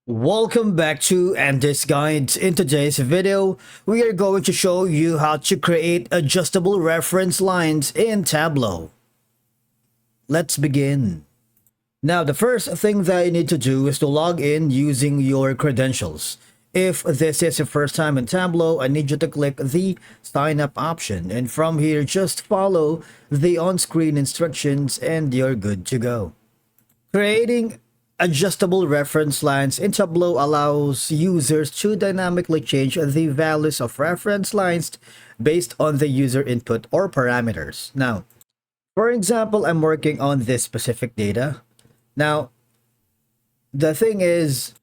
Welcome back to Andy's Guides. In today's video, we are going to show you how to create adjustable reference lines in Tableau. Let's begin. Now, the first thing that you need to do is to log in using your credentials. If this is your first time in Tableau, I need you to click the sign up option, and from here just follow the on-screen instructions and you're good to go. Creating adjustable reference lines in Tableau allows users to dynamically change the values of reference lines based on the user input or parameters. Now, for example, I'm working on this specific data. Now, the thing is,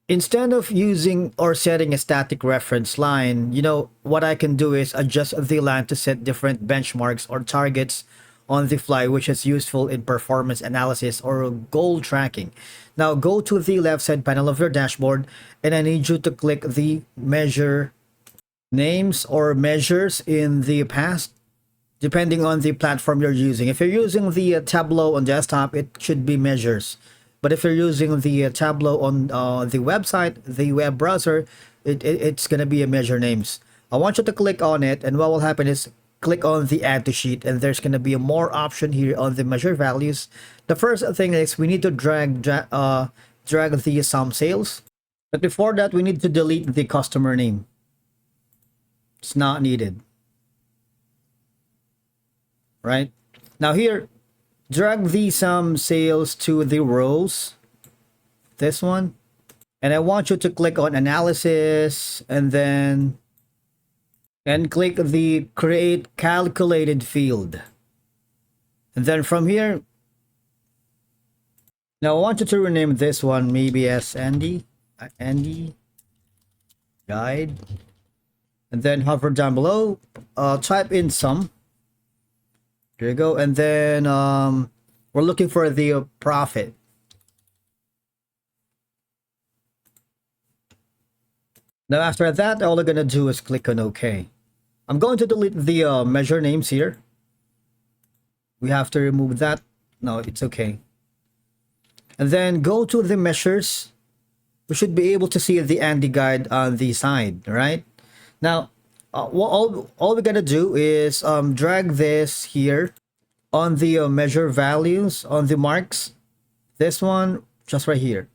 instead of using or setting a static reference line, what I can do is adjust the line to set different benchmarks or targets on the fly, which is useful in performance analysis or goal tracking. Now go to the left side panel of your dashboard, and I need you to click the measure names or measures in the past, depending on the platform you're using. If you're using the Tableau on desktop, it should be measures. But if you're using the Tableau on the website, the web browser, it's going to be a measure names. I want you to click on it, and what will happen is click on the add to sheet, and there's going to be a more option here on the measure values. The first thing is we need to drag the sum sales, but before that we need to delete the customer name. It's not needed. Right now, here drag the sum sales to the rows, this one, and I want you to click on analysis and click the create calculated field. And then from here, now I want you to rename this one maybe as Andy guide, and then hover down below, type in sum. There you go. And then we're looking for the profit. Now after that, all I'm gonna do is click on OK. I'm going to delete the measure names here. We have to remove that. No, it's okay. And then go to the measures. We should be able to see the Andy guide on the side, right? Now, all we're gonna do is drag this here on the measure values, on the marks. This one, just right here.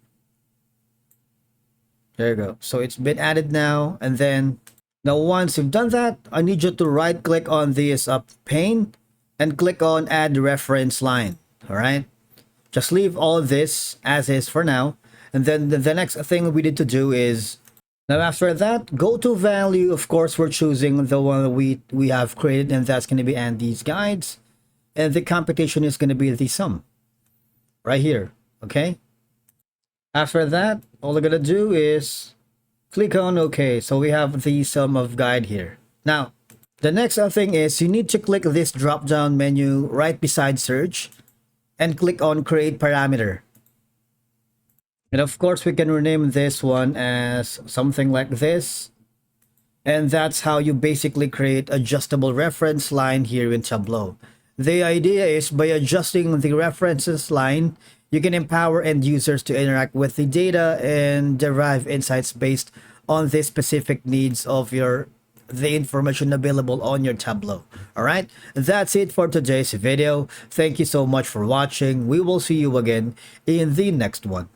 There you go. So it's been added now. And then now once you've done that, I need you to right click on this pane and click on add reference line. All right. Just leave all of this as is for now. And then the next thing we need to do is, now after that, go to value. Of course, we're choosing the one we have created, and that's going to be Andy's guides. And the computation is going to be the sum right here. Okay. After that, all we're gonna do is click on OK. So we have the sum of guide here. Now, the next thing is you need to click this drop-down menu right beside search and click on create parameter. And of course, we can rename this one as something like this. And that's how you basically create adjustable reference line here in Tableau. The idea is by adjusting the references line, you can empower end users to interact with the data and derive insights based on the specific needs of the information available on your Tableau. All right, that's it for today's video. Thank you so much for watching. We will see you again in the next one.